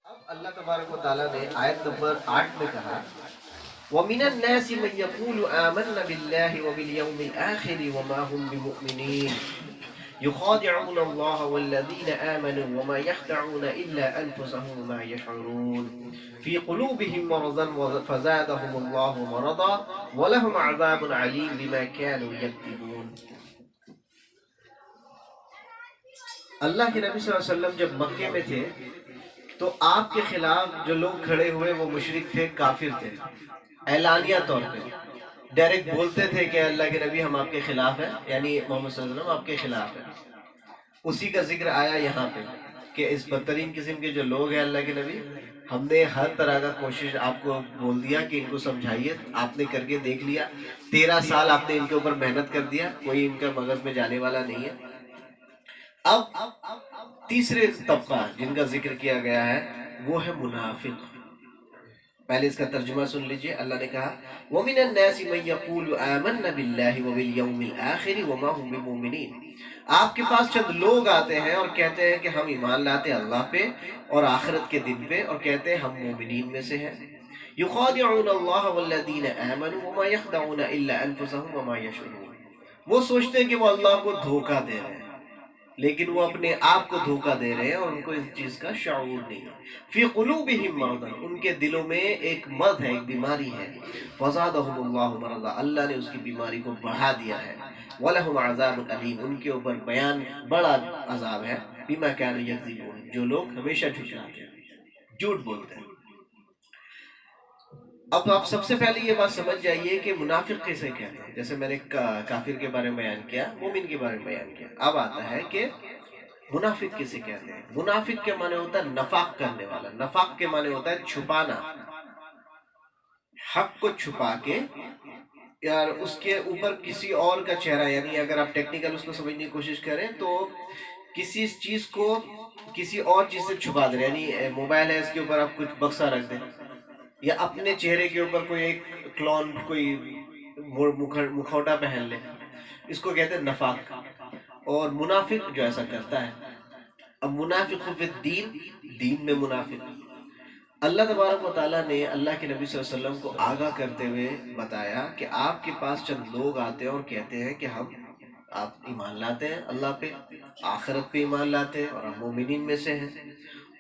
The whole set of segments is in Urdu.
اب اللہ تبارک و تعالیٰ نے آیت نمبر 8 میں کہا وَمِنَ النَّاسِ مَن يَقُولُ آمَنَّا بِاللَّهِ وَبِالْيَوْمِ الْآخِرِ وَمَا هُمْ بِمُؤْمِنِينَ يُخَادِعُونَ اللَّهَ وَالَّذِينَ آمَنُوا وَمَا يَخْدَعُونَ إِلَّا أَنفُسَهُمْ وَمَا يَشْعُرُونَ فِي قُلُوبِهِم مَّرَضٌ فَزَادَهُمُ اللَّهُ مَرَضًا وَلَهُمْ عَذَابٌ عَلِيمٌ بِمَا كَانُوا يَكْذِبُونَ۔ اللہ کے نبی صلی اللہ علیہ وسلم جب مکے میں تھے تو آپ کے خلاف جو لوگ کھڑے ہوئے وہ مشرک تھے، کافر تھے، اعلانیہ طور پہ ڈائریکٹ بولتے تھے کہ اللہ کے نبی ہم آپ کے خلاف ہیں، یعنی محمد صلی اللہ علیہ وسلم آپ کے خلاف ہیں۔ اسی کا ذکر آیا یہاں پہ کہ اس بدترین قسم کے جو لوگ ہیں اللہ کے نبی، ہم نے ہر طرح کا کوشش آپ کو بول دیا کہ ان کو سمجھائیے، آپ نے کر کے دیکھ لیا، 13 سال آپ نے ان کے اوپر محنت کر دیا، کوئی ان کا مغز میں جانے والا نہیں ہے۔ اب تیسرے طبقہ جن کا ذکر کیا گیا ہے وہ ہے منافق۔ پہلے اس کا ترجمہ سن لیجئے۔ اللہ نے کہا وَمِنَ النَّاسِ مَن يَقُولُ آمَنَّا بِاللَّهِ وَبِالْيَوْمِ الْآخِرِ وَمَا هُمْ بِمُؤْمِنِينَ۔ آپ کے پاس چند لوگ آتے ہیں اور کہتے ہیں کہ ہم ایمان لاتے ہیں اللہ پہ اور آخرت کے دن پہ، اور کہتے ہیں ہم مومنین میں سے ہیں۔ يُخَادِعُونَ اللَّهَ وَالَّذِينَ آمَنُوا وَمَا يَخْدَعُونَ إِلَّا أَنفُسَهُمْ وَمَا يَشْعُرُونَ۔ وہ سوچتے ہیں کہ وہ اللہ کو دھوکہ دے رہے ہیں، لیکن وہ اپنے آپ کو دھوکہ دے رہے ہیں اور ان کو اس چیز کا شعور نہیں ہے۔ فی قلوبہم مرض، ان کے دلوں میں ایک مرض ہے، ایک بیماری ہے۔ فزادہم اللہ مرضا، اللہ نے اس کی بیماری کو بڑھا دیا ہے۔ وَلَهُمْ عَذَابٌ أَلِيمٌ، ان کے اوپر بڑا عذاب ہے۔ بما كانوا يكذبون، جو لوگ ہمیشہ جھٹلاتے ہیں، جھوٹ بولتے ہیں۔ اب آپ سب سے پہلے یہ بات سمجھ جائیے کہ منافق کیسے کہتے ہیں۔ جیسے میں نے کافر کے بارے میں بیان کیا، مومن کے بارے میں بیان کیا، اب آتا ہے کہ منافق کسے کہتے ہیں۔ منافق کے معنی ہوتا ہے نفاق کرنے والا، نفاق کے معنی ہوتا ہے چھپانا، حق کو چھپا کے یار اس کے اوپر کسی اور کا چہرہ، یعنی اگر آپ ٹیکنیکل اس کو سمجھنے کی کوشش کریں تو کسی چیز کو کسی اور چیز سے چھپا دیں، یعنی موبائل ہے اس کے اوپر آپ کچھ بکسہ رکھ دیں، یا اپنے چہرے کے اوپر کوئی ایک کلون، کوئی مکھوٹا پہن لے، اس کو کہتے ہیں نفاق۔ اور منافق جو ایسا کرتا ہے۔ اب منافق فی الدین، دین میں منافق۔ اللہ تبارک و تعالیٰ نے اللہ کے نبی صلی اللہ علیہ وسلم کو آگاہ کرتے ہوئے بتایا کہ آپ کے پاس چند لوگ آتے ہیں اور کہتے ہیں کہ آپ ایمان لاتے ہیں اللہ پہ، آخرت پہ ایمان لاتے ہیں اور ہم مومنین میں سے ہیں،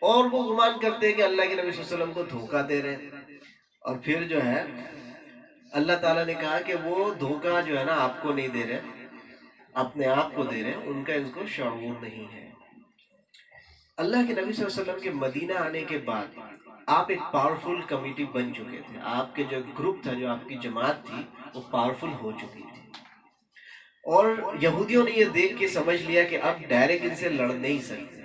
اور وہ گمان کرتے ہیں کہ اللہ کے نبی صلی اللہ علیہ وسلم کو دھوکہ دے رہے ہیں۔ اور پھر جو ہے اللہ تعالیٰ نے کہا کہ وہ دھوکہ جو ہے نا آپ کو نہیں دے رہے، اپنے آپ کو دے رہے ہیں، ان کا ان کو شعور نہیں ہے۔ اللہ کے نبی صلی اللہ علیہ وسلم کے مدینہ آنے کے بعد آپ ایک پاورفل کمیٹی بن چکے تھے، آپ کے جو گروپ تھا، جو آپ کی جماعت تھی، وہ پاورفل ہو چکی تھی، اور یہودیوں نے یہ دیکھ کے سمجھ لیا کہ اب ڈائریکٹ ان سے لڑ نہیں سکتے،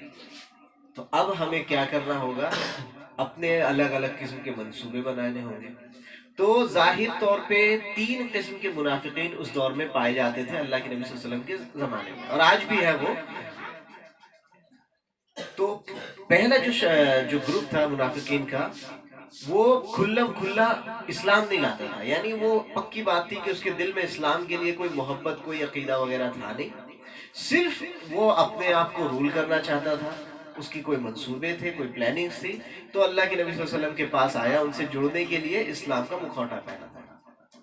تو اب ہمیں کیا کرنا ہوگا، اپنے الگ الگ قسم کے منصوبے بنانے ہوں گے۔ تو ظاہر طور پہ 3 قسم کے منافقین اس دور میں پائے جاتے تھے اللہ کے نبی صلی اللہ علیہ وسلم کے زمانے میں، اور آج بھی ہے وہ۔ تو پہلا جو گروپ تھا منافقین کا، وہ کھلا اسلام نہیں لاتا تھا، یعنی وہ پکی بات تھی کہ اس کے دل میں اسلام کے لیے کوئی محبت، کوئی عقیدہ وغیرہ تھا نہیں، صرف وہ اپنے آپ کو رول کرنا چاہتا تھا، اس کی کوئی منصوبے تھے، کوئی پلاننگز تھی۔ تو اللہ کے نبی صلی اللہ علیہ وسلم کے پاس آیا ان سے جڑنے کے لیے، اسلام کا مکھوٹا پہنا تھا۔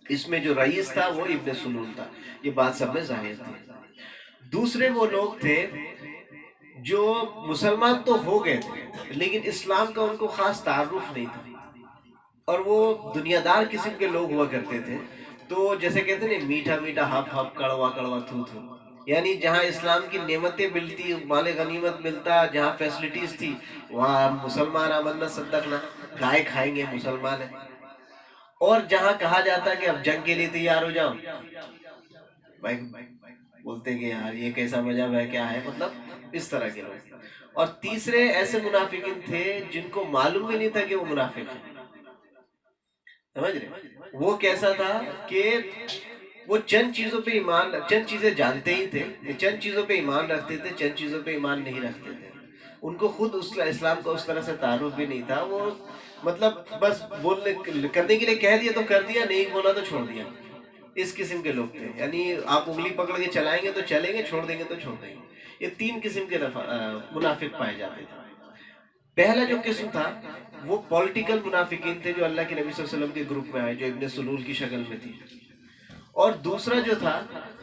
اس میں جو رئیس تھا وہ ابن سلول تھا، یہ بات سب میں ظاہر تھی۔ دوسرے وہ لوگ تھے جو مسلمان تو ہو گئے تھے لیکن اسلام کا ان کو خاص تعارف نہیں تھا، اور وہ دنیا دار قسم کے لوگ ہوا کرتے تھے۔ تو جیسے کہتے ہیں میٹھا میٹھا ہپ ہپ، کڑوا کڑوا تھو تھو، یعنی جہاں اسلام کی نعمتیں ملتی، مال غنیمت ملتا، جہاں فیسلٹیز تھی، وہاں مسلمان آمنا صدقنا، گائے کھائیں گے مسلمان ہیں، اور جہاں کہا جاتا کہ اب جنگ کے لیے تیار ہو جاؤ، بھائی بولتے کہ یار یہ کیسا مذہب ہے، کیا ہے، مطلب اس طرح کے لوگ۔ اور تیسرے ایسے منافقین تھے جن کو معلوم بھی نہیں تھا کہ وہ منافق ہیں، سمجھ رہے؟ وہ کیسا تھا کہ وہ چند چیزیں جانتے ہی تھے، چند چیزوں پہ ایمان رکھتے تھے، چند چیزوں پہ ایمان نہیں رکھتے تھے، ان کو خود اسلام کا اس طرح سے تعارف بھی نہیں تھا، وہ مطلب بس کرنے کے لیے کہہ دیا تو کر دیا، نہیں بولا تو چھوڑ دیا، اس قسم کے لوگ تھے۔ یعنی آپ انگلی پکڑ کے چلائیں گے تو چلیں گے، چھوڑ دیں گے تو چھوڑ دیں گے۔ یہ 3 قسم کے منافق پائے جاتے تھے۔ پہلا جو قسم تھا وہ پولیٹیکل منافقین تھے جو اللہ کے نبی صلی اللہ علیہ وسلم کے گروپ میں آئے، جو ابن سلول کی شکل میں تھی. اور دوسرا جو تھا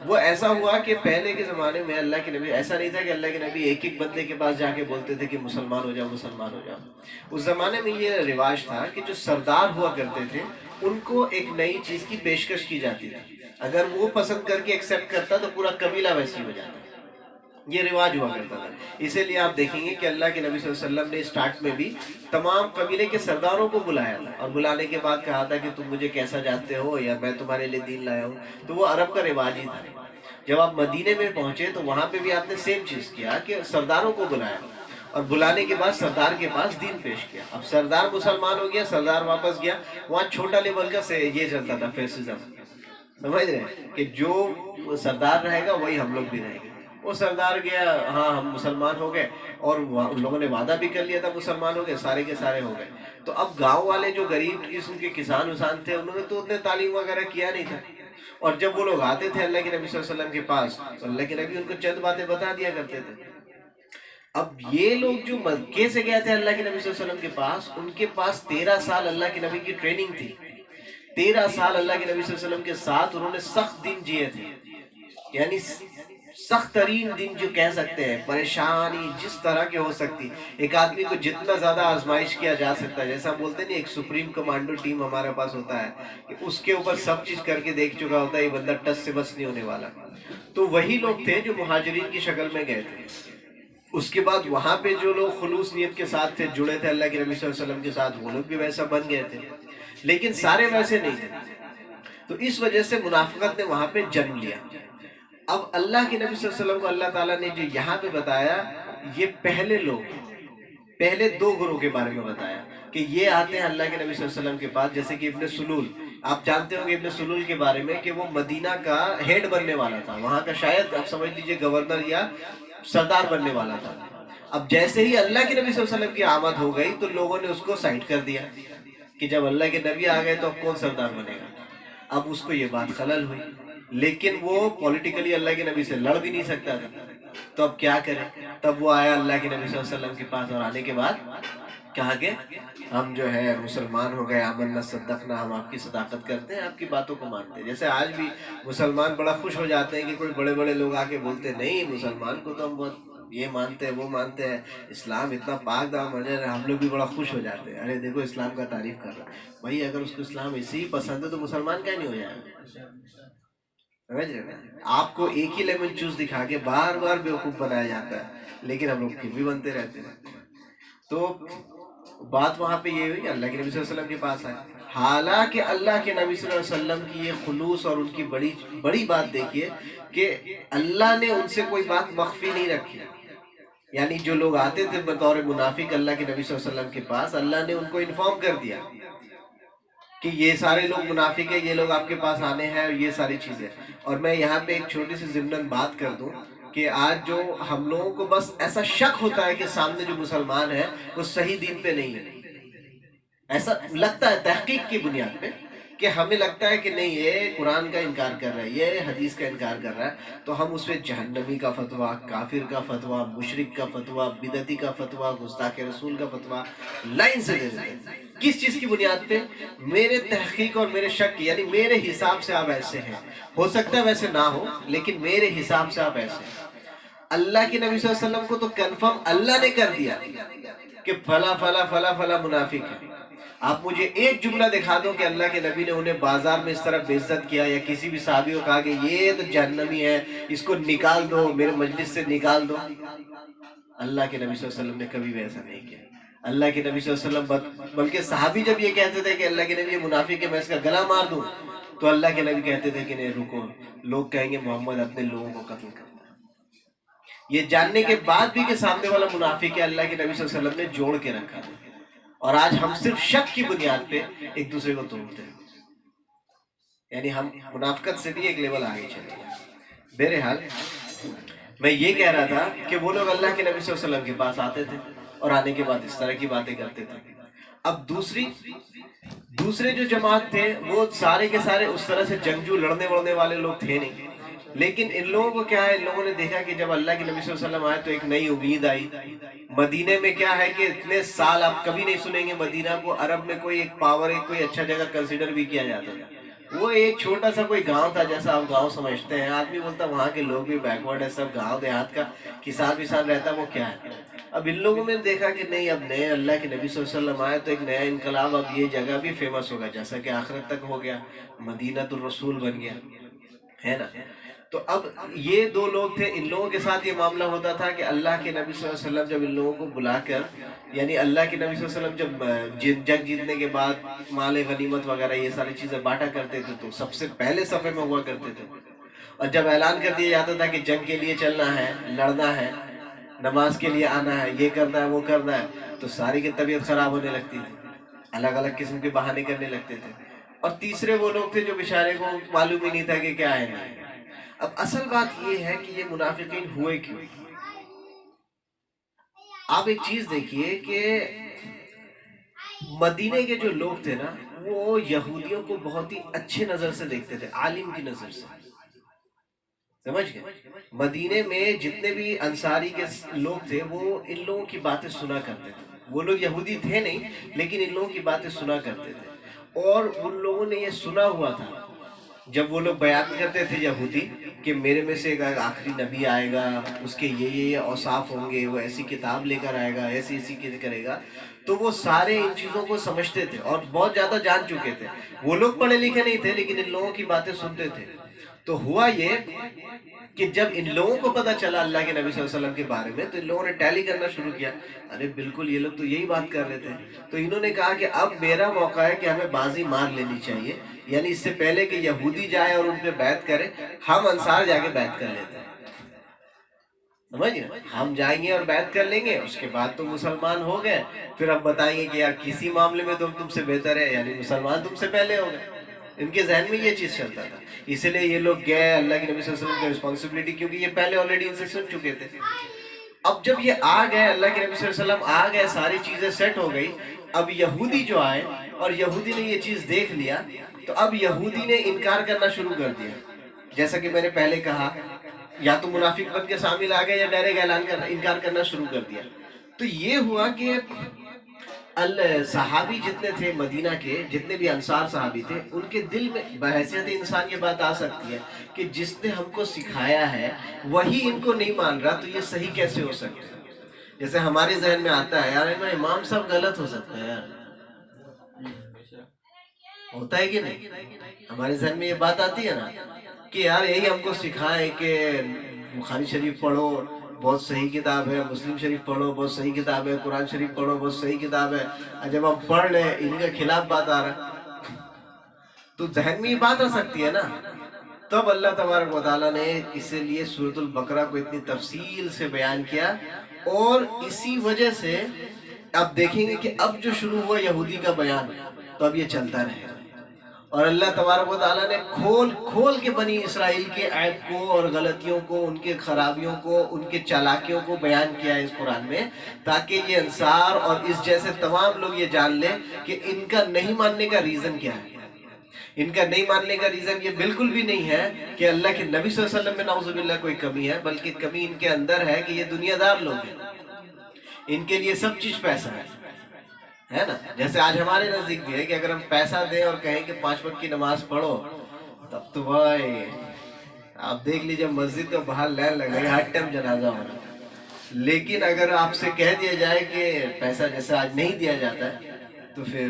وہ ایسا ہوا کہ پہلے کے زمانے میں اللہ کے نبی، ایسا نہیں تھا کہ اللہ کے نبی ایک ایک بندے کے پاس جا کے بولتے تھے کہ مسلمان ہو جاؤ مسلمان ہو جاؤ. اس زمانے میں یہ رواج تھا کہ جو سردار ہوا کرتے تھے ان کو ایک نئی چیز کی پیشکش کی جاتی تھی، اگر وہ پسند کر کے ایکسیپٹ کرتا تو پورا قبیلہ ویسی ہو جاتا. یہ رواج ہوا کرتا تھا. اسی لیے آپ دیکھیں گے کہ اللہ کے نبی صلی اللہ علیہ وسلم نے اسٹارٹ میں بھی تمام قبیلے کے سرداروں کو بلایا تھا، اور بلانے کے بعد کہا تھا کہ تم مجھے کیسا جانتے ہو یا میں تمہارے لیے دین لایا ہوں. تو وہ عرب کا رواج ہی تھا. جب آپ مدینے میں پہنچے تو وہاں پہ بھی آپ نے سیم چیز کیا کہ سرداروں کو بلایا، اور بلانے کے بعد سردار کے پاس دین پیش کیا. اب سردار مسلمان ہو گیا، سردار واپس گیا، وہاں چھوٹا لیول کا یہ چلتا تھا فیسزم. سمجھ رہے ہیں کہ جو سردار رہے گا وہی ہم لوگ بھی رہیں گے. وہ سردار گیا، ہاں ہم مسلمان ہو گئے، اور ان لوگوں نے وعدہ بھی کر لیا تھا مسلمان ہو گئے، سارے کے سارے ہو گئے. تو اب گاؤں والے جو غریب قسم کے کسان وسان تھے انہوں نے تو اتنے تعلیم وغیرہ کیا نہیں تھا. اور جب وہ لوگ آتے تھے اللہ کے نبی صلی اللہ علیہ وسلم کے پاس تو اللہ کے نبی ان کو چند باتیں بتا دیا کرتے تھے. اب یہ لوگ جو مکے سے گئے تھے اللہ کے نبی صلی اللہ علیہ وسلم کے پاس، ان کے پاس 13 سال اللہ کے نبی کی ٹریننگ تھی. 13 سال اللہ کے نبی صلی اللہ علیہ وسلم کے ساتھ انہوں نے سخت دن جیے تھے، یعنی سخت ترین دن جو کہہ سکتے ہیں، پریشانی جس طرح کی ہو سکتی. ایک آدمی کو جتنا زیادہ آزمائش کیا جا سکتا ہے، جیسا بولتے ہیں نا ایک سپریم کمانڈو ٹیم ہمارے پاس ہوتا ہے کہ اس کے اوپر سب چیز کر کے دیکھ چکا ہوتا ہے، یہ بندہ ٹس سے بس نہیں ہونے والا. تو وہی لوگ تھے جو مہاجرین کی شکل میں گئے تھے. اس کے بعد وہاں پہ جو لوگ خلوص نیت کے ساتھ تھے، جڑے تھے اللہ کے نبی صلی اللہ علیہ وسلم کے ساتھ، وہ لوگ بھی ویسا بن گئے تھے، لیکن سارے ویسے نہیں تھے. تو اس وجہ سے منافقت نے وہاں پہ جنم لیا. اب اللہ کے نبی صلی اللہ علیہ وسلم کو اللہ تعالیٰ نے جو یہاں پہ بتایا، یہ پہلے لوگ، پہلے 2 گروہ کے بارے میں بتایا کہ یہ آتے ہیں اللہ کے نبی صلی اللہ علیہ وسلم کے پاس. جیسے کہ ابن سلول، آپ جانتے ہوں گے ابن سلول کے بارے میں کہ وہ مدینہ کا ہیڈ بننے والا تھا، وہاں کا شاید آپ سمجھ لیجئے گورنر یا سردار بننے والا تھا. اب جیسے ہی اللہ کے نبی صلی اللہ علیہ وسلم کی آمد ہو گئی تو لوگوں نے اس کو سائڈ کر دیا کہ جب اللہ کے نبی آ گئے تو اب کون سردار بنے گا. اب اس کو یہ بات خلل ہوئی، لیکن وہ پولیٹیکلی اللہ کے نبی سے لڑ بھی نہیں سکتا تھا. تو اب کیا کرے؟ تب وہ آیا اللہ کے نبی صلی اللہ علیہ وسلم کے پاس، اور آنے کے بعد کہا کہ ہم جو ہے مسلمان ہو گئے، آمنا صدقنا، ہم آپ کی صداقت کرتے ہیں، آپ کی باتوں کو مانتے ہیں. جیسے آج بھی مسلمان بڑا خوش ہو جاتے ہیں کہ کوئی بڑے بڑے لوگ آ کے بولتے ہیں نہیں مسلمان کو تو ہم بہت یہ مانتے ہیں وہ مانتے ہیں، اسلام اتنا پاک دامن ہے، ہم لوگ بھی بڑا خوش ہو جاتے ہیں. ارے دیکھو اسلام کا تعریف کر رہا ہے بھائی، اگر اس کو اسلام اسی ہی پسند ہے تو مسلمان کیا نہیں ہو جائے گا؟ سمجھ رہے ہیں؟ آپ کو ایک ہی لیمن چوز دکھا کے بار بار بیوقوف بنایا جاتا ہے، لیکن ہم لوگ پھر بھی بنتے رہتے ہیں. تو بات وہاں پہ یہ ہوئی کہ اللہ کے نبی صلی اللہ علیہ وسلم کے پاس آئے. حالانکہ اللہ کے نبی صلی اللہ علیہ وسلم کی یہ خلوص اور ان کی بڑی بات دیکھیے کہ اللہ نے ان سے کوئی بات مخفی نہیں رکھی. یعنی جو لوگ آتے تھے بطور منافق اللہ کے نبی صلی اللہ علیہ وسلم کے پاس، اللہ نے ان کو انفارم کر دیا کہ یہ سارے لوگ منافق ہیں، یہ لوگ آپ کے پاس آنے ہیں، اور یہ ساری چیزیں. اور میں یہاں پہ ایک چھوٹی سی ضمناً بات کر دوں کہ آج جو ہم لوگوں کو بس ایسا شک ہوتا ہے کہ سامنے جو مسلمان ہے وہ صحیح دین پہ نہیں ہے. ایسا لگتا ہے تحقیق کی بنیاد پہ کہ ہمیں لگتا ہے کہ نہیں یہ قرآن کا انکار کر رہا ہے، یہ حدیث کا انکار کر رہا ہے، تو ہم اس پہ جہنمی کا فتویٰ، کافر کا فتویٰ، مشرک کا فتویٰ، بدعتی کا فتویٰ، گستاخ رسول کا فتویٰ لائن سے دے دیتے ہیں. کس چیز کی بنیاد پہ؟ میرے تحقیق اور میرے شک، یعنی میرے حساب سے آپ ایسے ہیں، ہو سکتا ہے ویسے نہ ہو لیکن میرے حساب سے آپ ایسے ہیں. اللہ کے نبی صلی اللہ علیہ وسلم کو تو کنفرم اللہ نے کر دیا کہ فلا فلا فلا فلا منافق ہے. آپ مجھے ایک جملہ دکھا دو کہ اللہ کے نبی نے انہیں بازار میں اس طرح بے عزت کیا، یا کسی بھی صحابی کو کہا کہ یہ تو جہنمی ہے، اس کو نکال دو، میرے مجلس سے نکال دو. اللہ کے نبی صلی اللہ علیہ وسلم نے کبھی بھی ایسا نہیں کیا. اللہ کے نبی صلی اللہ علیہ وسلم بلکہ صحابی جب یہ کہتے تھے کہ اللہ کے نبی یہ منافق ہے میں اس کا گلا مار دوں، تو اللہ کے نبی کہتے تھے کہ نہیں رکو، لوگ کہیں گے محمد اپنے لوگوں کو قتل کرتا ہے. یہ جاننے کے بعد بھی کہ سامنے والا منافق ہے، اللہ کے نبی صلی اللہ علیہ وسلم نے جوڑ کے رکھا تھا. اور آج ہم صرف شک کی بنیاد پہ ایک دوسرے کو توڑتے ہیں، یعنی ہم منافقت سے بھی ایک لیول آگے چلے گئے. بہرحال میں یہ کہہ رہا تھا کہ وہ لوگ اللہ کے نبی صلی اللہ علیہ وسلم کے پاس آتے تھے اور آنے کے بعد اس طرح کی باتیں کرتے تھے. اب دوسرے جو جماعت تھے وہ سارے کے سارے اس طرح سے جنگجو لڑنے وڑنے والے لوگ تھے نہیں، لیکن ان لوگوں کو کیا ہے، ان لوگوں نے دیکھا کہ جب اللہ کے نبی صلی اللہ علیہ وسلم آئے تو ایک نئی امید آئی، مدینے میں کیا ہے کہ اتنے سال آپ کبھی نہیں سنیں گے مدینہ کو عرب میں کوئی ایک پاور ایک کوئی اچھا جگہ کنسیڈر بھی کیا جاتا تھا. وہ ایک چھوٹا سا کوئی گاؤں تھا جیسا آپ گاؤں سمجھتے ہیں. آدمی بولتا وہاں کے لوگ بھی بیکورڈ ہے, سب گاؤں دیہات کا کسان وسان رہتا, وہ کیا ہے. اب ان لوگوں میں دیکھا کہ نہیں, اب نئے اللہ کے نبی صلی اللہ علیہ وسلم آئے تو ایک نیا انقلاب, اب یہ جگہ بھی فیمس ہوگا جیسا کہ آخرت تک ہو گیا, مدینہ الرسول بن گیا ہے نا. تو اب یہ دو لوگ تھے, ان لوگوں کے ساتھ یہ معاملہ ہوتا تھا کہ اللہ کے نبی صلی اللہ علیہ وسلم جب ان لوگوں کو بلا کر, یعنی اللہ کے نبی صلی اللہ علیہ وسلم جب جنگ جیتنے کے بعد مال غنیمت وغیرہ یہ ساری چیزیں بانٹا کرتے تھے تو سب سے پہلے صفحے میں ہوا کرتے تھے. اور جب اعلان کر دیا جاتا تھا کہ جنگ کے لیے چلنا ہے, لڑنا ہے, نماز کے لیے آنا ہے, یہ کرنا ہے وہ کرنا ہے, تو ساری کی طبیعت خراب ہونے لگتی تھی, الگ الگ قسم کے بہانے کرنے لگتے تھے. اور تیسرے وہ لوگ تھے جو بیچارے کو معلوم ہی نہیں تھا کہ کیا ہے نہیں. اب اصل بات یہ ہے کہ یہ منافقین ہوئے کیوں. آپ ایک چیز دیکھیے کہ مدینے کے جو لوگ تھے نا, وہ یہودیوں کو بہت ہی اچھے نظر سے دیکھتے تھے, عالم کی نظر سے, سمجھ گئے. مدینے میں جتنے بھی انصاری کے لوگ تھے وہ ان لوگوں کی باتیں سنا کرتے تھے. وہ لوگ یہودی تھے نہیں, لیکن ان لوگوں کی باتیں سنا کرتے تھے. اور ان لوگوں نے یہ سنا ہوا تھا جب وہ لوگ بیان کرتے تھے یہودی کہ میرے میں سے ایک آخری نبی آئے گا, اس کے یہ اوصاف ہوں گے, وہ ایسی کتاب لے کر آئے گا, ایسی ایسی کرے گا, تو وہ سارے ان چیزوں کو سمجھتے تھے اور بہت زیادہ جان چکے تھے. وہ لوگ پڑھے لکھے نہیں تھے لیکن ان لوگوں کی باتیں سنتے تھے. تو ہوا یہ کہ جب ان لوگوں کو پتا چلا اللہ کے نبی صلی اللہ علیہ وسلم کے بارے میں, تو ان لوگوں نے ٹیلی کرنا شروع کیا, ارے بالکل یہ لوگ تو یہی بات کر رہے تھے. تو انہوں نے کہا کہ اب میرا موقع ہے کہ ہمیں بازی مار لینی چاہیے, یعنی اس سے پہلے کہ یہودی جائے اور ان پہ بیعت کرے, ہم انصار جا کے بیعت کر لیتے ہیں. سمجھ گئے, ہم جائیں گے اور بیعت کر لیں گے, اس کے بعد تو مسلمان ہو گئے, پھر ہم بتائیں گے کہ یار کسی معاملے میں تم سے بہتر ہے, یعنی مسلمان تم سے پہلے ہو گئے. ان کے ذہن میں یہ چیز چلتا تھا. اس لیے یہ لوگ گئے اللہ کے نبی صلی اللہ علیہ وسلم کی رسپانسبلٹی, کیونکہ یہ پہلے آلریڈی ان سے سن چکے تھے. اب جب یہ آ گئے, اللہ کے نبی صلی اللہ علیہ وسلم آ گئے, ساری چیزیں سیٹ ہو گئی. اب یہودی جو آئے اور یہودی نے یہ چیز دیکھ لیا, تو اب یہودی نے انکار کرنا شروع کر دیا. جیسا کہ میں نے پہلے کہا, یا تو منافق بن کے شامل آ گئے یا ڈائریکٹ انکار کرنا شروع کر دیا. تو یہ ہوا کہ صحابی جتنے تھے مدینہ کے, جتنے بھی انصار صحابی تھے, ان کے دل میں بحیثیت انسان یہ بات آ سکتی ہے کہ جس نے ہم کو سکھایا ہے وہی ان کو نہیں مان رہا, تو یہ صحیح کیسے ہو سکتا ہے. جیسے ہمارے ذہن میں آتا ہے یار امام صاحب غلط ہو سکتا ہے, یار ہوتا ہے کہ نہیں, ہمارے ذہن میں یہ بات آتی ہے نا کہ یار یہی ہم کو سکھائے کہ بخاری شریف پڑھو, بہت صحیح کتاب ہے, مسلم شریف پڑھو, بہت صحیح کتاب ہے, قرآن شریف پڑھو, بہت صحیح کتاب ہے. جب ہم پڑھ لیں ان کے خلاف بات آ رہا ہے تو ذہن میں یہ بات آ سکتی ہے نا. تب اللہ تبارک و تعالیٰ نے اسی لیے سورۃ البقرہ کو اتنی تفصیل سے بیان کیا, اور اسی وجہ سے اب دیکھیں گے کہ اب جو شروع ہوا یہودی کا بیان, تو اب یہ چلتا رہے گا. اور اللہ تبارک و تعالیٰ نے کھول کھول کے بنی اسرائیل کے عیب کو اور غلطیوں کو, ان کے خرابیوں کو, ان کے چالاکیوں کو بیان کیا ہے اس قرآن میں, تاکہ یہ انصار اور اس جیسے تمام لوگ یہ جان لیں کہ ان کا نہیں ماننے کا ریزن کیا ہے. ان کا نہیں ماننے کا ریزن یہ بالکل بھی نہیں ہے کہ اللہ کے نبی صلی اللہ علیہ وسلم میں نعوذ باللہ کوئی کمی ہے, بلکہ کمی ان کے اندر ہے کہ یہ دنیا دار لوگ ہیں, ان کے لیے سب چیز پیسہ ہے نا. جیسے آج ہمارے نزدیک بھی ہے کہ اگر ہم پیسہ دیں اور کہیں کہ 5 وقت کی نماز پڑھو, تب تو بھائی آپ دیکھ لیجئے مسجد کا باہر لائن لگے, ہر ٹائم جنازہ ہو رہا. لیکن اگر آپ سے کہہ دیا جائے کہ پیسہ جیسے آج نہیں دیا جاتا ہے, تو پھر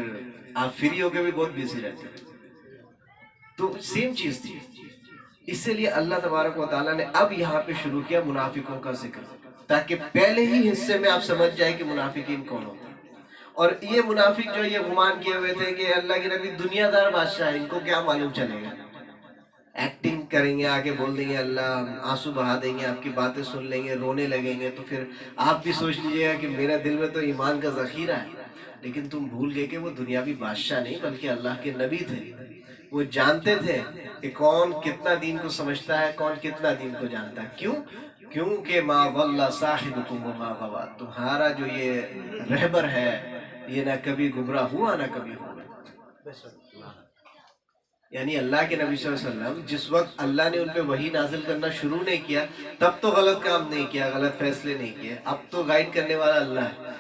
آپ فری ہو کے بھی بہت بیزی رہتے ہیں. تو سیم چیز تھی. اس لیے اللہ تبارک و تعالیٰ نے اب یہاں پہ شروع کیا منافقوں کا ذکر, تاکہ پہلے ہی حصے میں آپ سمجھ جائے کہ منافقین کون ہوتے ہیں. اور یہ منافق جو یہ گمان کیے ہوئے تھے کہ اللہ کے نبی دنیا دار بادشاہ ہے, ان کو کیا معلوم چلے گا, ایکٹنگ کریں گے, آگے بول دیں گے اللہ, آنسو بہا دیں گے, آپ کی باتیں سن لیں گے, رونے لگیں گے. تو پھر آپ بھی سوچ لیجئے گا کہ میرا دل میں تو ایمان کا ذخیرہ ہے, لیکن تم بھول گئے کہ وہ دنیاوی بادشاہ نہیں بلکہ اللہ کے نبی تھے. وہ جانتے تھے کہ کون کتنا دین کو سمجھتا ہے, کون کتنا دین کو جانتا ہے. کیوں؟ کیونکہ ما ضل صاحبکم وما غوی, تمہارا جو یہ رہبر ہے یہ نہ کبھی گمراہ ہوا نہ کبھی ہوا. یعنی اللہ کے نبی صلی اللہ علیہ وسلم جس وقت اللہ نے ان پہ وحی نازل کرنا شروع نہیں کیا تب تو غلط کام نہیں کیا، غلط فیصلے نہیں کیے، اب تو گائیڈ کرنے والا اللہ ہے.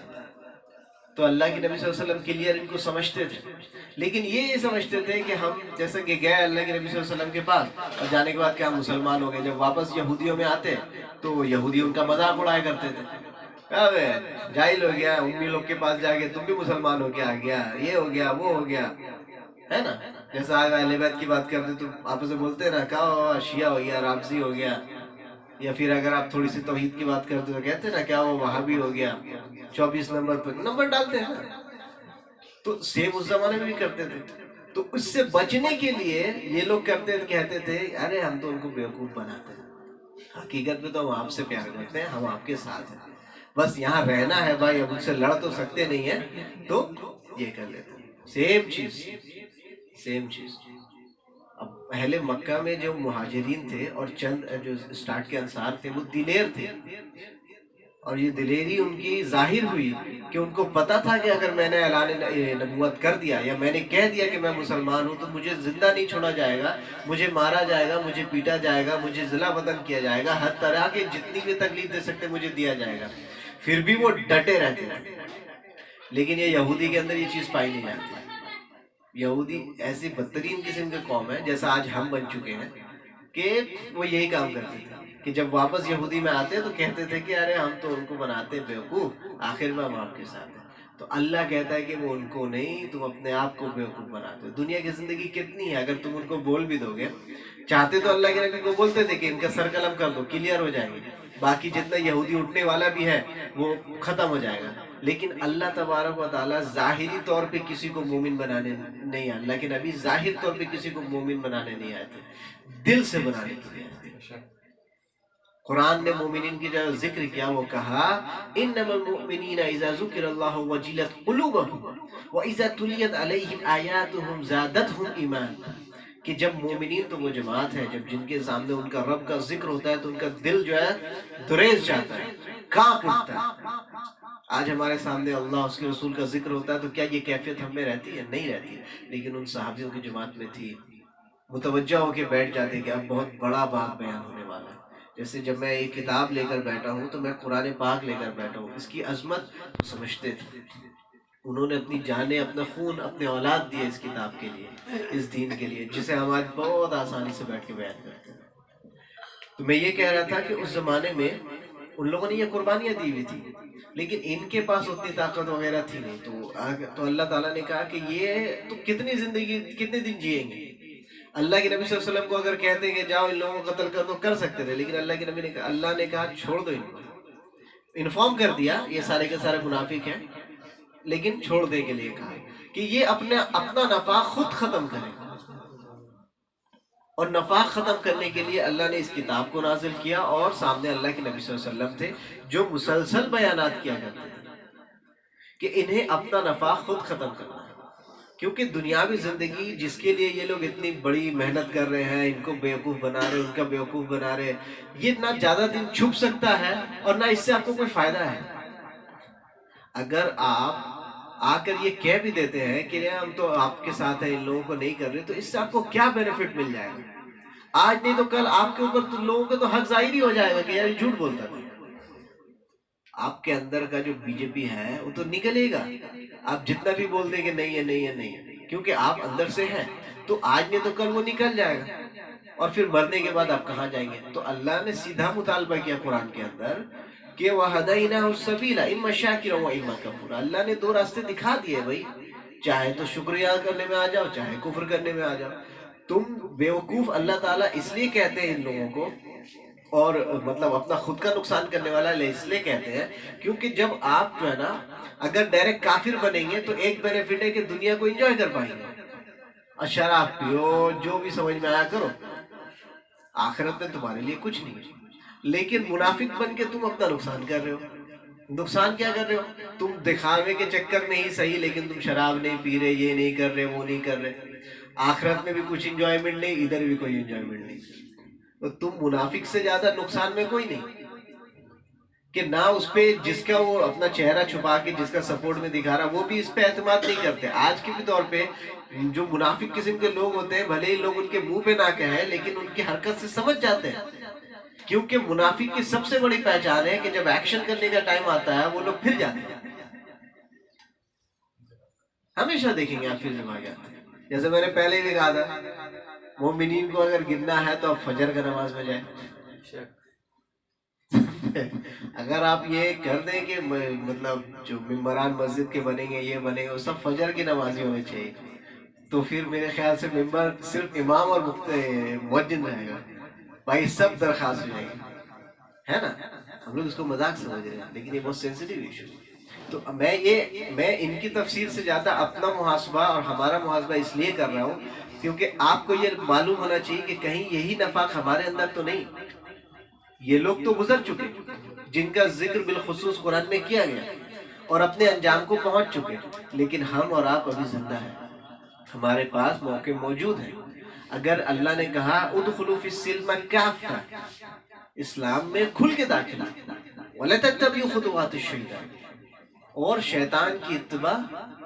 تو اللہ کے نبی صلی اللہ علیہ وسلم کلیئر ان کو سمجھتے تھے، لیکن یہ سمجھتے تھے کہ ہم جیسے کہ گئے اللہ کے نبی صلی اللہ علیہ وسلم کے پاس اور جانے کے بعد کہ ہم مسلمان ہو گئے، جب واپس یہودیوں میں آتے تو یہودی ان کا مذاق اڑایا کرتے تھے. ابے جاہل ہو گیا، امی لوگ کے پاس جا کے تم بھی مسلمان ہو کے آ گیا، یہ ہو گیا وہ ہو گیا، ہے نا. جیسے آج اہل بیت کی بات کرتے تو آپس میں بولتے ہیں نا کیا ہوا، شیعہ ہو گیا، رافضی ہو گیا. یا پھر اگر آپ تھوڑی سی توحید کی بات کرتے تو کہتے ہیں نا کیا وہ وہابی ہو گیا، 24 نمبر پر نمبر ڈالتے ہیں نا. تو سیم اس زمانے میں بھی کرتے تھے. تو اس سے بچنے کے لیے یہ لوگ کہتے تھے ارے ہم تو ان کو بیوقوف بناتے ہیں، حقیقت میں تو ہم آپ سے پیار کرتے ہیں، ہم آپ کے ساتھ ہیں، بس یہاں رہنا ہے بھائی، اب ان سے لڑ تو سکتے نہیں ہیں تو یہ کر لیتے ہیں. سیم چیز، سیم چیز. اب اہل مکہ میں جو مہاجرین تھے اور چند جو اسٹارٹ کے انصار تھے وہ دلیر تھے، اور یہ دلیری ان کی ظاہر ہوئی کہ ان کو پتا تھا کہ اگر میں نے اعلان نبوت کر دیا یا میں نے کہہ دیا کہ میں مسلمان ہوں تو مجھے زندہ نہیں چھوڑا جائے گا، مجھے مارا جائے گا، مجھے پیٹا جائے گا، مجھے ضلع وطن کیا جائے گا، ہر طرح کے جتنی بھی تکلیف دے سکتے مجھے دیا جائے گا. پھر بھی وہ ڈٹے رہتے تھے. لیکن یہ یہودی کے اندر یہ چیز پائی نہیں جاتی. یہودی ایسی بدترین قسم کے قوم ہے جیسا آج ہم بن چکے ہیں کہ وہ یہی کام کرتے تھے کہ جب واپس یہودی میں آتے تو کہتے تھے کہ ارے ہم تو ان کو بناتے بیوقوف، آخر میں ہم آپ کے ساتھ ہیں. تو اللہ کہتا ہے کہ وہ ان کو نہیں، تم اپنے آپ کو بیوقوف بناتے ہو. دنیا کی زندگی کتنی ہے، اگر تم ان کو بول بھی دو گے، چاہتے تو اللہ کے نبی کو بولتے تھے کہ ان کا سر قلم کر دو، کلیئر ہو جائیں گے، باقی جتنا یہودی اٹھنے والا بھی ہے وہ ختم ہو جائے گا. لیکن اللہ تبارک و تعالیٰ ظاہری طور پہ کسی کو مومن بنانے نہیں، اللہ کے نبی ظاہر طور پہ کسی کو مومن بنانے نہیں آئے تھے، دل سے بنانے کے لیے آئے تھے. قرآن نے مومنین کی جو ذکر کیا وہ کہا انما المؤمنین اذا ذکر اللہ وجلت قلوبہم واذا تلیت علیہم آیاتہم زادتہم ایمانا. کہ جب مومنین تو وہ جماعت ہے جب جن کے سامنے ان کا رب کا ذکر ہوتا ہے تو ان کا دل جو ہے دریز جاتا ہے، کانپ اٹھتا ہے. آج ہمارے سامنے اللہ اس کے رسول کا ذکر ہوتا ہے تو کیا یہ کیفیت ہم میں رہتی ہے؟ نہیں رہتی. لیکن ان صحابیوں کی جماعت میں تھی، متوجہ ہو کے بیٹھ جاتے کہ اب بہت بڑا بات بیان ہونے والا ہے. جیسے جب میں ایک کتاب لے کر بیٹھا ہوں تو میں قرآن پاک لے کر بیٹھا ہوں، اس کی عظمت سمجھتے تھے. انہوں نے اپنی جانیں، اپنا خون، اپنے اولاد دیے اس کتاب کے لیے، اس دین کے لیے، جسے ہمارے بہت آسانی سے بیٹھ کے بیان کرتے ہیں. تو میں یہ کہہ رہا تھا کہ اس زمانے میں ان لوگوں نے یہ قربانیاں دی ہوئی تھی، لیکن ان کے پاس اتنی طاقت وغیرہ تھی نہیں. تو اللہ تعالیٰ نے کہا کہ یہ تو کتنی زندگی، کتنے دن جیئیں گے. اللہ کے نبی صلی اللہ علیہ وسلم کو اگر کہتے کہ جاؤ ان لوگوں کو قتل کر دو، کر سکتے تھے، لیکن اللہ کے نبی نے کہا، اللہ نے کہا چھوڑ دو ان کو. انفارم کر دیا یہ سارے کے سارے منافق ہیں، لیکن چھوڑ دے کے لیے کہا کہ یہ اپنا نفاق خود ختم کریں. اور نفاق ختم کرنے کے لیے اللہ نے اس کتاب کو نازل کیا، اور سامنے اللہ کے نبی صلی اللہ علیہ وسلم تھے جو مسلسل بیانات کیا کرتے تھے کہ انہیں اپنا نفاق خود ختم کرنا ہے. کیونکہ دنیاوی زندگی جس کے لیے یہ لوگ اتنی بڑی محنت کر رہے ہیں، ان کو بیوقوف بنا رہے، ان کا بیوقوف بنا رہے، یہ نہ زیادہ دن چھپ سکتا ہے اور نہ اس سے آپ کو کوئی فائدہ ہے. اگر آپ آ کر یہ کہہ بھی دیتے ہیں کہ ہم تو آپ کے ساتھ ہیں، ان لوگوں کو نہیں کر رہے، تو اس سے آپ کو کیا بینیفٹ مل جائے گا؟ آج نہیں تو کل آپ کے اوپر تو لوگوں کا تو حق ظاہر ہی ہو جائے گا کہ یار یہ جھوٹ بولتا ہے. آپ کے اندر کا جو بی جے پی ہے وہ تو نکلے گا، آپ جتنا بھی بول دیں کہ نہیں ہے نہیں ہے نہیں ہے، کیونکہ آپ اندر سے ہیں. تو آج نہیں تو کل وہ نکل جائے گا، اور پھر مرنے کے بعد آپ کہاں جائیں گے؟ تو اللہ نے سیدھا مطالبہ کیا قرآن کے اندر کہ وَهَدَيْنَاهُ السَّبِيلَ إِمَّا شَاكِرًا وَإِمَّا كَفُورًا. اللہ نے دو راستے دکھا دیے بھائی، چاہے تو شکریہ کرنے میں آ جاؤ، چاہے کفر کرنے میں آ جاؤ. تم بیوقوف اللہ تعالیٰ اس لیے کہتے ہیں ان لوگوں کو، اور مطلب اپنا خود کا نقصان کرنے والا اس لیے کہتے ہیں کیونکہ جب آپ جو ہے نا اگر ڈائریکٹ کافر بنیں گے تو ایک بینیفٹ ہے کہ دنیا کو انجوائے کر پائیں گے، اور شراب پیو، جو بھی سمجھ میں آیا کرو، آخرت میں تمہارے لیے کچھ نہیں ہے. لیکن منافق بن کے تم اپنا نقصان کر رہے ہو. نقصان کیا کر رہے ہو؟ تم دکھاوے کے چکر میں ہی صحیح، لیکن تم شراب نہیں پی رہے، یہ نہیں کر رہے، وہ نہیں کر رہے، آخرت میں بھی کچھ انجوائمنٹ نہیں، ادھر بھی کوئی انجوائمنٹ نہیں. تو تم منافق سے زیادہ نقصان میں کوئی نہیں. کہ نہ اس پہ جس کا وہ اپنا چہرہ چھپا کے جس کا سپورٹ میں دکھا رہا وہ بھی اس پہ اعتماد نہیں کرتے. آج کے بھی دور پہ جو منافق قسم کے لوگ ہوتے ہیں بھلے ہی لوگ ان کے منہ پہ نہ کہیں لیکن ان کی حرکت سے سمجھ جاتے ہیں. کیونکہ منافق کی سب سے بڑی پہچان ہے کہ جب ایکشن کرنے کا ٹائم آتا ہے وہ لوگ پھر جاتے ہیں. ہمیشہ دیکھیں گے آپ پھر جمع جاتے ہیں. جیسے میں نے پہلے بھی کہا تھا مومنین کو اگر گرنا ہے تو اب فجر کا نماز میں جائیں. اگر آپ یہ کر دیں کہ مطلب جو ممبران مسجد کے بنیں گے یہ بنیں گے وہ سب فجر کی نمازی ہونے چاہیے تو پھر میرے خیال سے ممبر صرف امام اور مؤذن رہے گا. بھائی سب درخواست ہو جائے گی ہے نا. ہم لوگ اس کو مذاق سمجھ رہے ہیں لیکن یہ بہت سینسٹیو ایشو. تو میں ان کی تفسیر سے زیادہ اپنا محاسبہ اور ہمارا محاسبہ اس لیے کر رہا ہوں کیونکہ آپ کو یہ معلوم ہونا چاہیے کہ کہیں یہی نفاق ہمارے اندر تو نہیں. یہ لوگ تو گزر چکے جن کا ذکر بالخصوص قرآن میں کیا گیا اور اپنے انجام کو پہنچ چکے, لیکن ہم اور آپ ابھی زندہ ہیں, ہمارے پاس موقع موجود ہے. اگر اللہ نے کہا ادخلوا فی السلم کافہ, اسلام میں کھل کے داخلہ, ولا تتبعوا خطوات الشیطان, اور شیطان کی اتباع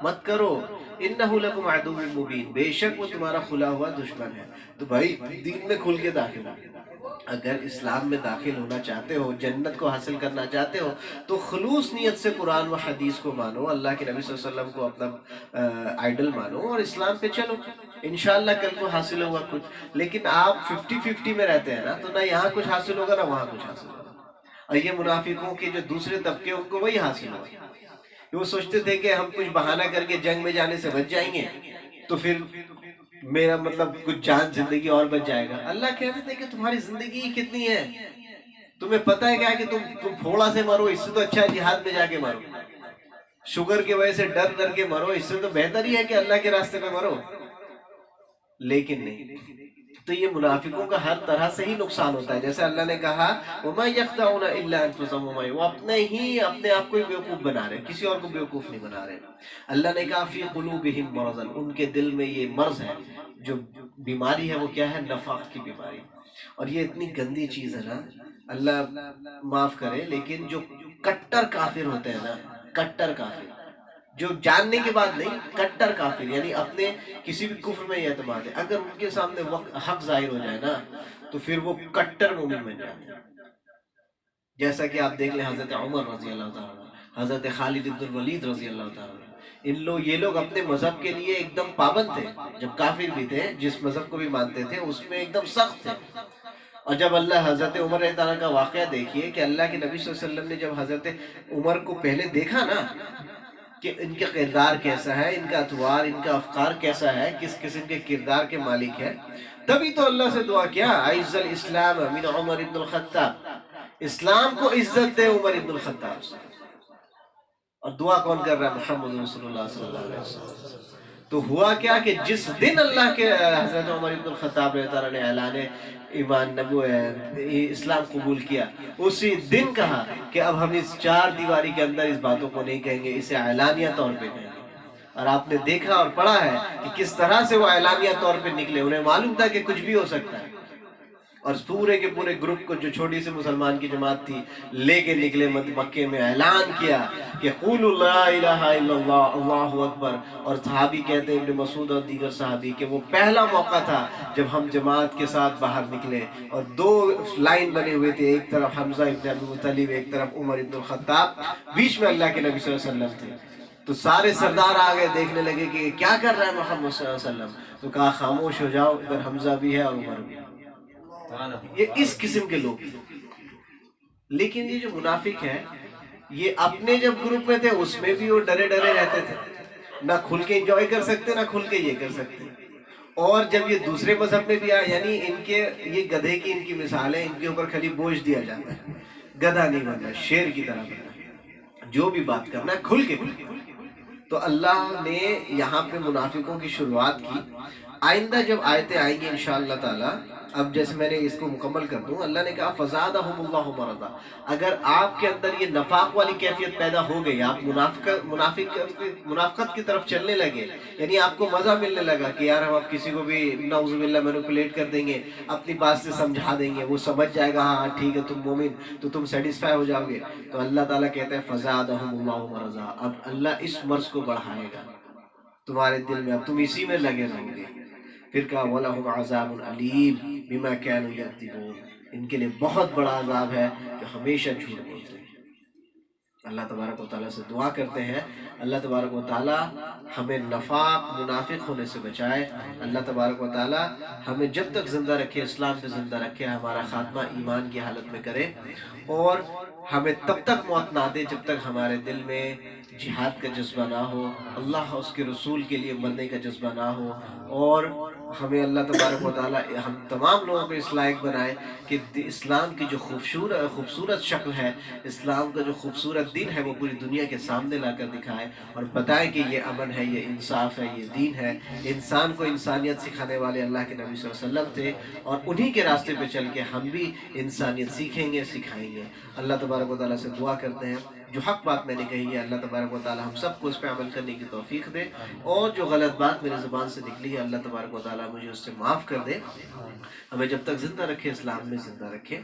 مت کرو, انہ لکم عدو مبین, بے شک وہ تمہارا کھلا ہوا دشمن ہے. تو بھائی دین میں کھل کے داخلہ, اگر اسلام میں داخل ہونا چاہتے ہو, جنت کو حاصل کرنا چاہتے ہو تو خلوص نیت سے قرآن و حدیث کو مانو, اللہ کے نبی صلی اللہ علیہ وسلم کو اپنا آئیڈل مانو اور اسلام پہ چلو. انشاءاللہ کل کو حاصل ہوگا کچھ. لیکن آپ 50-50 میں رہتے ہیں نا, تو نہ یہاں کچھ حاصل ہوگا نہ وہاں کچھ حاصل ہوگا. اور یہ منافقوں کے جو دوسرے طبقے ان کو وہی حاصل ہوگا. وہ سوچتے تھے کہ ہم کچھ بہانہ کر کے جنگ میں جانے سے بچ جائیں گے تو پھر میرا مطلب کچھ جان زندگی اور بچ جائے گا. اللہ کہتے تھے کہ تمہاری زندگی کتنی ہے, تمہیں پتہ ہے کیا کہ تم پھوڑا سے مرو, اس سے تو اچھا ہے جہاد میں جا کے مرو. شوگر کی وجہ سے ڈر ڈر کے مرو, اس سے تو بہتر ہی ہے کہ اللہ کے راستے پہ مرو. لیکن نہیں. تو یہ منافقوں کا ہر طرح سے ہی نقصان ہوتا ہے. جیسے اللہ نے کہا وَمَا يَخْدَعُونَ إِلَّا أَنفُسَهُمْ, وہ اپنے آپ کو ہی بیوقوف بنا رہے, کسی اور کو بیوقوف نہیں بنا رہے. اللہ نے کہا فِي قُلُوبِهِمْ مَرَضٌ, ان کے دل میں یہ مرض ہے, جو بیماری ہے وہ کیا ہے, نفاق کی بیماری. اور یہ اتنی گندی چیز ہے نا, اللہ معاف کرے, لیکن جو کٹر کافر ہوتے ہیں نا, کٹر کافر جو جاننے کے بعد نہیں, کٹر کافر یعنی اپنے کسی بھی کفر میں اعتماد ہے, اگر ان کے سامنے حق ظاہر ہو جائے نا تو پھر وہ کٹر مومن بن جاتے ہیں. جیسا کہ آپ دیکھ لیں حضرت عمر رضی اللہ تعالیٰ, حضرت خالد بن الولید رضی اللہ تعالیٰ, یہ لوگ اپنے مذہب کے لیے ایک دم پابند تھے. جب کافر بھی تھے, جس مذہب کو بھی مانتے تھے اس میں ایک دم سخت تھے. اور جب اللہ حضرت عمر رضی اللہ عنہ کا واقعہ دیکھیے کہ اللہ کے نبی صلی اللہ علیہ وسلم نے جب حضرت عمر کو پہلے دیکھا نا کہ ان کا کردار کیسا ہے, ان کا اطوار, ان کا افکار کیسا ہے, کس قسم کے کردار کے مالک ہے, تبھی تو اللہ سے دعا کیا اعز الاسلام من عمر بن الخطاب, اسلام کو عزت دے عمر بن الخطاب سے. اور دعا کون کر رہا ہے, محمد رسول اللہ صلی اللہ علیہ وسلم. تو ہوا کیا کہ جس دن اللہ کے حضرت عمر بن الخطاب رضی اللہ عنہ نے اعلان ایمان اسلام قبول کیا, اسی دن کہا کہ اب ہم اس چار دیواری کے اندر اس باتوں کو نہیں کہیں گے, اسے اعلانیہ طور پہ کہیں گے. اور آپ نے دیکھا اور پڑھا ہے کہ کس طرح سے وہ اعلانیہ طور پہ نکلے. انہیں معلوم تھا کہ کچھ بھی ہو سکتا ہے, اور پورے کے پورے گروپ کو, جو چھوٹی سی مسلمان کی جماعت تھی, لے کے نکلے مکے میں, اعلان کیا کہ قولوا لا الہ الا اللہ اللہ اکبر. اور صحابی کہتے ہیں ابن مسعود اور دیگر صحابی کہ وہ پہلا موقع تھا جب ہم جماعت کے ساتھ باہر نکلے اور دو لائن بنے ہوئے تھے, ایک طرف حمزہ ابن عبد المطلب, ایک طرف عمر ابن الخطاب, بیچ میں اللہ کے نبی صلی اللہ علیہ وسلم تھے. تو سارے سردار آگئے, دیکھنے لگے کہ کیا کر رہا ہے محمد صلی اللہ علیہ وسلم. تو کہا خاموش ہو جاؤ, ادھر حمزہ بھی ہے اور عمر بھی ہے. یہ اس قسم کے لوگ. لیکن یہ جو منافق ہے, یہ اپنے جب گروپ میں تھے اس میں بھی وہ ڈرے ڈرے رہتے تھے, نہ کھل کے انجوائے کر سکتے نہ کھل کے یہ کر سکتے. اور جب یہ دوسرے مذہب میں بھی آئے, یعنی ان کے یہ گدھے کی ان کی مثال ہے, ان کے اوپر خالی بوجھ دیا جاتا ہے, گدھا نہیں بننا, شیر کی طرح بننا, جو بھی بات کرنا ہے کھل کے. تو اللہ نے یہاں پہ منافقوں کی شروعات کی. آئندہ جب آیتیں آئیں گی انشاءاللہ تعالی اب جیسے میں نے اس کو مکمل کر دوں، اللہ نے کہا فزادہم اللہ مرضا، اگر آپ کے اندر یہ نفاق والی کیفیت پیدا ہو گئی، آپ منافقت کی طرف چلنے لگے، یعنی آپ کو مزہ ملنے لگا کہ یار ہم اب کسی کو بھی نعوذ باللہ مینوپولیٹ کر دیں گے، اپنی بات سے سمجھا دیں گے، وہ سمجھ جائے گا ہاں ٹھیک ہے تم مومن، تو تم سیٹسفائی ہو جاؤ گے، تو اللہ تعالیٰ کہتے ہیں فزادہم اللہ مرضا، اب اللہ اس مرض کو بڑھائے گا تمہارے دل میں، اب تم اسی میں لگے رہو گے۔ پھر کہا وَلَهُمْ عَذَابٌ عَلِيمٌ بِمَا كَانُوا يَكْذِبُونَ، ان کے لیے بہت بڑا عذاب ہے کہ ہمیشہ جھوٹ بولتے ہیں۔ اللہ تبارک و تعالیٰ سے دعا کرتے ہیں اللہ تبارک و تعالیٰ ہمیں نفاق منافق ہونے سے بچائے، اللہ تبارک و تعالیٰ ہمیں جب تک زندہ رکھے اسلام پہ زندہ رکھے، ہمارا خاتمہ ایمان کی حالت میں کرے، اور ہمیں تب تک موت نہ دے جب تک ہمارے دل میں جہاد کا جذبہ نہ ہو، اللہ اس کے رسول کے لیے مرنے کا جذبہ نہ ہو، اور ہمیں اللہ تبارک و تعالیٰ ہم تمام لوگوں کو اس لائق بنائے کہ اسلام کی جو خوبصورت شکل ہے، اسلام کا جو خوبصورت دین ہے، وہ پوری دنیا کے سامنے لا کر دکھائے اور بتائے کہ یہ امن ہے، یہ انصاف ہے، یہ دین ہے۔ انسان کو انسانیت سکھانے والے اللہ کے نبی صلی اللہ علیہ وسلم تھے، اور انہی کے راستے پہ چل کے ہم بھی انسانیت سیکھیں گے، سکھائیں گے۔ اللہ تبارک و تعالیٰ سے دعا کرتے ہیں جو حق بات میں نے کہی ہے، اللہ تبارک و تعالیٰ ہم سب کو اس پہ عمل کرنے کی توفیق دے، اور جو غلط بات میرے زبان سے نکلی ہے اللہ تبارک و تعالیٰ مجھے اس سے معاف کر دے، ہمیں جب تک زندہ رکھے اسلام میں زندہ رکھے۔